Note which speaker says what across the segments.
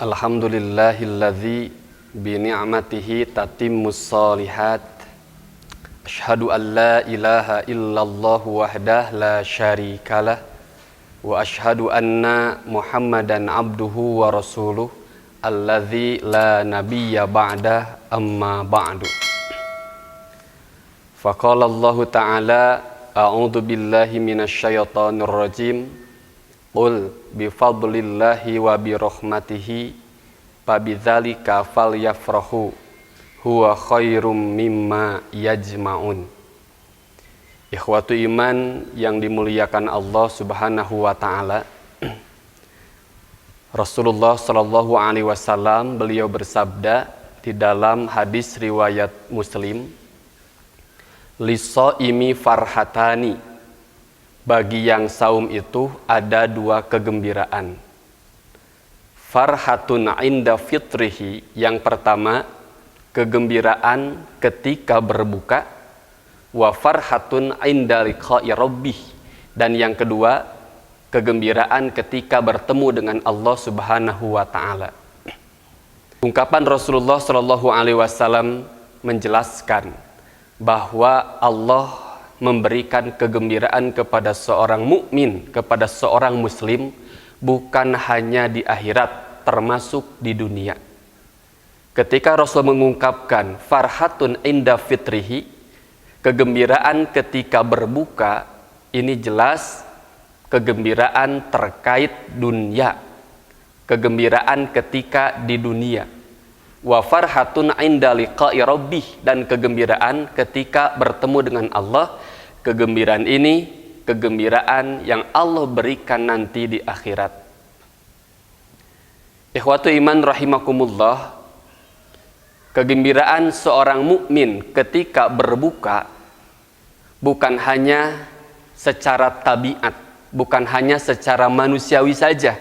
Speaker 1: Alhamdulillahilladzi bi ni'matihi tatimmus shalihat. Asyhadu an la ilaha illallah wahdah la syarikalah wa asyhadu anna Muhammadan abduhu wa rasuluh alladzi la nabiyya ba'dah amma ba'du. Faqala Allah ta'ala a'udzu billahi minasy syaithanir rajim. Qul bifadlillahi wa birahmatihi fabidzalika falyafrahu huwa khairum mimma yajma'un. Ikhwatu iman yang dimuliakan Allah Subhanahu wa taala. Rasulullah sallallahu alaihi wasallam beliau bersabda di dalam hadis riwayat Muslim, "Lis-shaimi farhatani." Bagi yang saum itu ada dua kegembiraan. Farhatun inda fitrihi, yang pertama kegembiraan ketika berbuka, wa farhatun inda liqa'i rabbih, dan yang kedua kegembiraan ketika bertemu dengan Allah Subhanahu wa taala. Ungkapan Rasulullah sallallahu alaihi wasallam menjelaskan bahwa Allah memberikan kegembiraan kepada seorang mukmin, kepada seorang muslim, bukan hanya di akhirat, termasuk di dunia. Ketika Rasul mengungkapkan farhatun inda fitrihi, kegembiraan ketika berbuka, ini jelas kegembiraan terkait dunia, kegembiraan ketika di dunia. Wa farhatun inda liqa'i rabbih, dan kegembiraan ketika bertemu dengan Allah. Kegembiraan ini kegembiraan yang Allah berikan nanti di akhirat. Ikhwatu iman rahimakumullah, kegembiraan seorang mukmin ketika berbuka bukan hanya secara tabiat, bukan hanya secara manusiawi saja.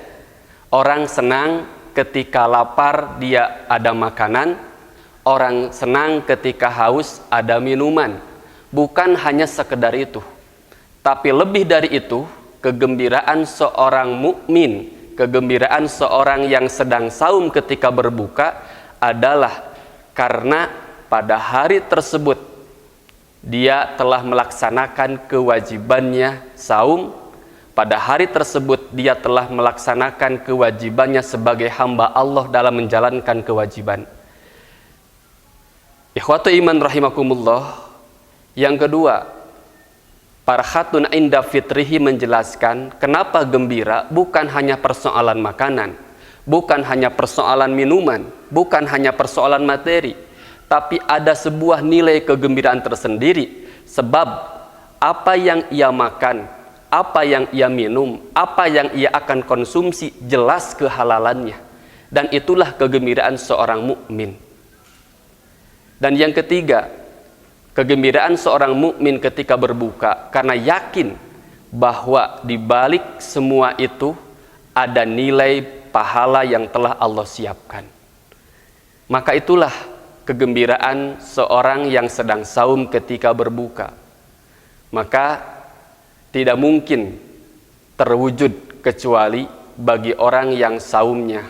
Speaker 1: Orang senang ketika lapar dia ada makanan, orang senang ketika haus ada minuman. Bukan hanya sekedar itu, tapi lebih dari itu, kegembiraan seorang mukmin, kegembiraan seorang yang sedang saum ketika berbuka adalah karena pada hari tersebut dia telah melaksanakan kewajibannya saum. Pada hari tersebut dia telah melaksanakan kewajibannya sebagai hamba Allah dalam menjalankan kewajiban. Ikhwatu iman rahimakumullah. Yang kedua, farhatun inda fitrihi menjelaskan kenapa gembira bukan hanya persoalan makanan, bukan hanya persoalan minuman, bukan hanya persoalan materi, tapi ada sebuah nilai kegembiraan tersendiri. Sebab apa yang ia makan, apa yang ia minum, apa yang ia akan konsumsi jelas kehalalannya, dan itulah kegembiraan seorang mukmin. Dan yang ketiga, kegembiraan seorang mukmin ketika berbuka karena yakin bahwa di balik semua itu ada nilai pahala yang telah Allah siapkan. Maka itulah kegembiraan seorang yang sedang saum ketika berbuka. Maka tidak mungkin terwujud kecuali bagi orang yang saumnya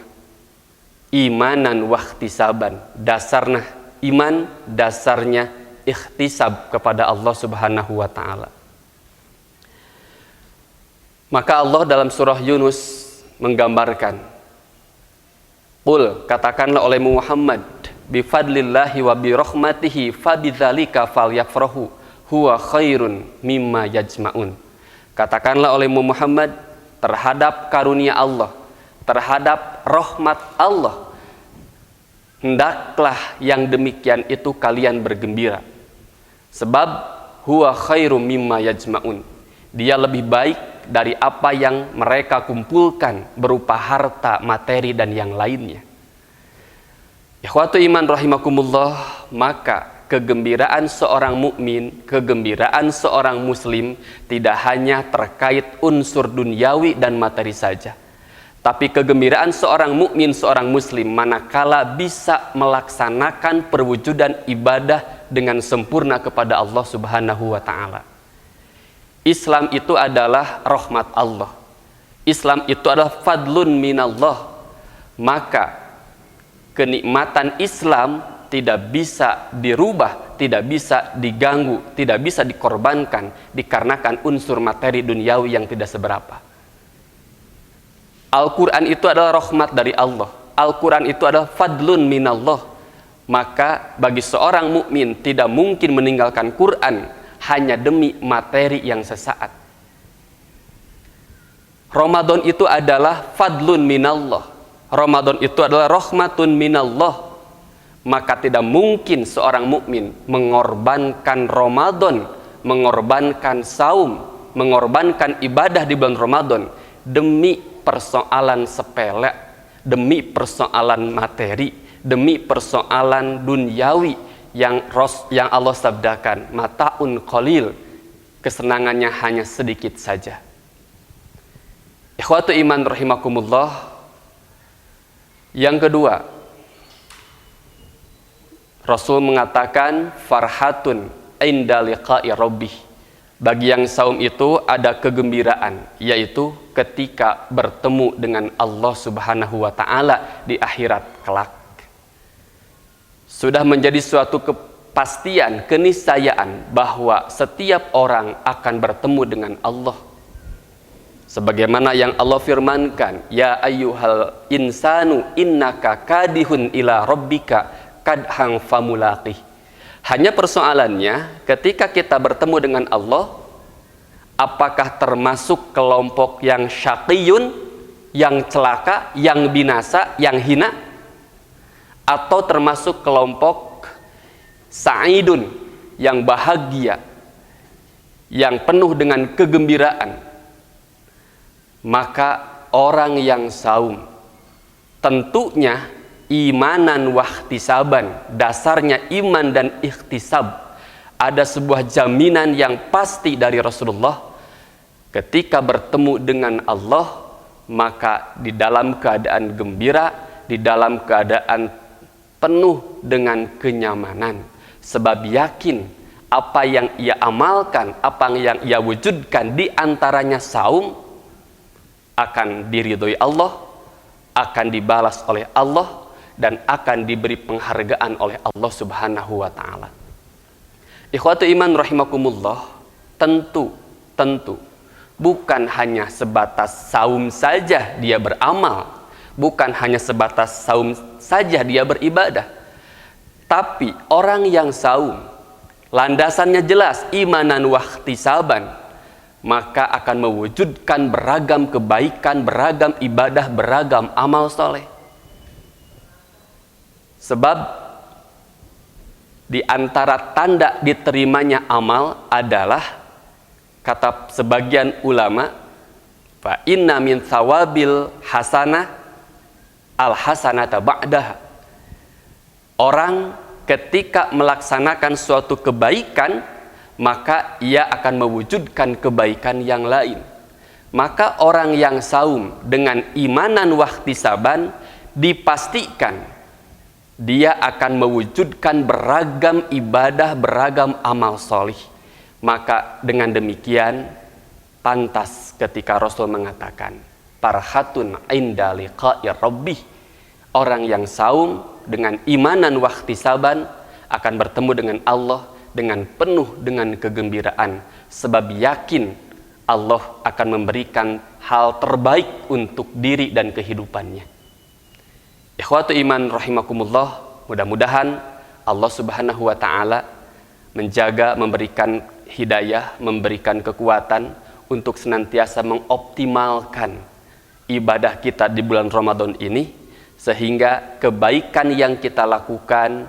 Speaker 1: imanan wahtisaban, dasarnya iman, dasarnya ikhtisab kepada Allah Subhanahu wa taala. Maka Allah dalam surah Yunus menggambarkan, Qul, katakanlah oleh Muhammad, bifadlillahi wa birahmatihi fabidzalika falyafrahu huwa khairun mimma yajma'un. Katakanlah oleh Muhammad terhadap karunia Allah, terhadap rahmat Allah, hendaklah yang demikian itu kalian bergembira. Sebab huwa khairum mimma yajma'un, dia lebih baik dari apa yang mereka kumpulkan berupa harta, materi, dan yang lainnya. Ikhwatu iman rahimakumullah, maka kegembiraan seorang mukmin, kegembiraan seorang muslim tidak hanya terkait unsur duniawi dan materi saja, tapi kegembiraan seorang mukmin, seorang muslim manakala bisa melaksanakan perwujudan ibadah dengan sempurna kepada Allah Subhanahu wa taala. Islam itu adalah rahmat Allah. Islam itu adalah fadlun minallah. Maka kenikmatan Islam tidak bisa dirubah, tidak bisa diganggu, tidak bisa dikorbankan dikarenakan unsur materi duniawi yang tidak seberapa. Al-Quran itu adalah rahmat dari Allah. Al-Quran itu adalah fadlun minallah. Maka bagi seorang mukmin tidak mungkin meninggalkan Quran hanya demi materi yang sesaat. Ramadan itu adalah fadlun minallah. Ramadan itu adalah rahmatun minallah. Maka tidak mungkin seorang mukmin mengorbankan Ramadan, mengorbankan saum, mengorbankan ibadah di bulan Ramadan demi persoalan sepele, demi persoalan materi, demi persoalan duniawi yang Allah sabdakan, mataun qalil, kesenangannya hanya sedikit saja. Ikhwatu iman rahimakumullah. Yang kedua, Rasul mengatakan farhatun inda liqa'i rabbih. Bagi yang saum itu ada kegembiraan, yaitu ketika bertemu dengan Allah Subhanahu wa taala di akhirat kelak. Sudah menjadi suatu kepastian, keniscayaan bahwa setiap orang akan bertemu dengan Allah. Sebagaimana yang Allah firmankan, ya ayyuhal insanu innaka kadihun ila rabbika kadhang famulaqih. Hanya persoalannya ketika kita bertemu dengan Allah, apakah termasuk kelompok yang syaqiyun, yang celaka, yang binasa, yang hina, atau termasuk kelompok sa'idun, yang bahagia, yang penuh dengan kegembiraan. Maka orang yang saum tentunya imanan wahtisaban, dasarnya iman dan ikhtisab. Ada sebuah jaminan yang pasti dari Rasulullah, ketika bertemu dengan Allah, maka di dalam keadaan gembira, di dalam keadaan penuh dengan kenyamanan, sebab yakin apa yang ia amalkan, apa yang ia wujudkan di antaranya saum, akan diridhoi Allah, akan dibalas oleh Allah, dan akan diberi penghargaan oleh Allah Subhanahu wa taala. Ikhwatu iman rahimakumullah, tentu bukan hanya sebatas saum saja dia beramal, bukan hanya sebatas saum saja dia beribadah. Tapi orang yang saum landasannya jelas imanan wahtisaban, maka akan mewujudkan beragam kebaikan, beragam ibadah, beragam amal soleh. Sebab di antara tanda diterimanya amal adalah, kata sebagian ulama, fa inna min thawabil hasanah al hasanata ba'daha. Orang ketika melaksanakan suatu kebaikan, maka ia akan mewujudkan kebaikan yang lain. Maka orang yang saum dengan imanan wahtisaban dipastikan dia akan mewujudkan beragam ibadah, beragam amal solih. Maka dengan demikian pantas ketika Rasul mengatakan farhatun inda liqa'i rabbih, orang yang saum dengan imanan wahtisaban akan bertemu dengan Allah dengan penuh dengan kegembiraan, sebab yakin Allah akan memberikan hal terbaik untuk diri dan kehidupannya. Ikhwatu iman rahimakumullah, mudah-mudahan Allah Subhanahu wa taala menjaga, memberikan hidayah, memberikan kekuatan untuk senantiasa mengoptimalkan ibadah kita di bulan Ramadan ini, sehingga kebaikan yang kita lakukan,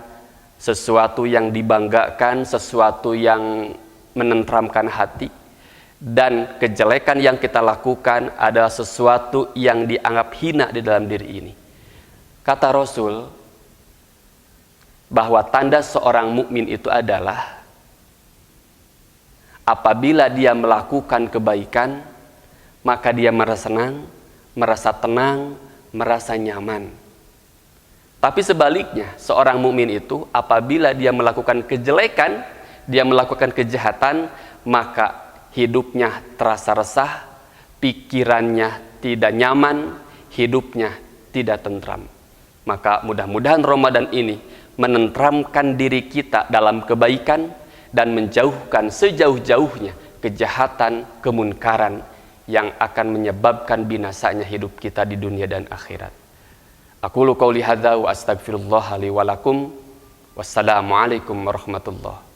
Speaker 1: sesuatu yang dibanggakan, sesuatu yang menenteramkan hati, dan kejelekan yang kita lakukan adalah sesuatu yang dianggap hina di dalam diri ini. Kata Rasul bahwa tanda seorang mukmin itu adalah apabila dia melakukan kebaikan, maka dia merasa senang, merasa tenang, merasa nyaman. Tapi sebaliknya, seorang mukmin itu apabila dia melakukan kejelekan, dia melakukan kejahatan, maka hidupnya terasa resah, pikirannya tidak nyaman, hidupnya tidak tentram. Maka mudah-mudahan Ramadan ini menenteramkan diri kita dalam kebaikan dan menjauhkan sejauh-jauhnya kejahatan, kemunkaran yang akan menyebabkan binasanya hidup kita di dunia dan akhirat. Aqulu qouli hadza wa astaghfirullah li wa lakum. Wassalamualaikum warahmatullahi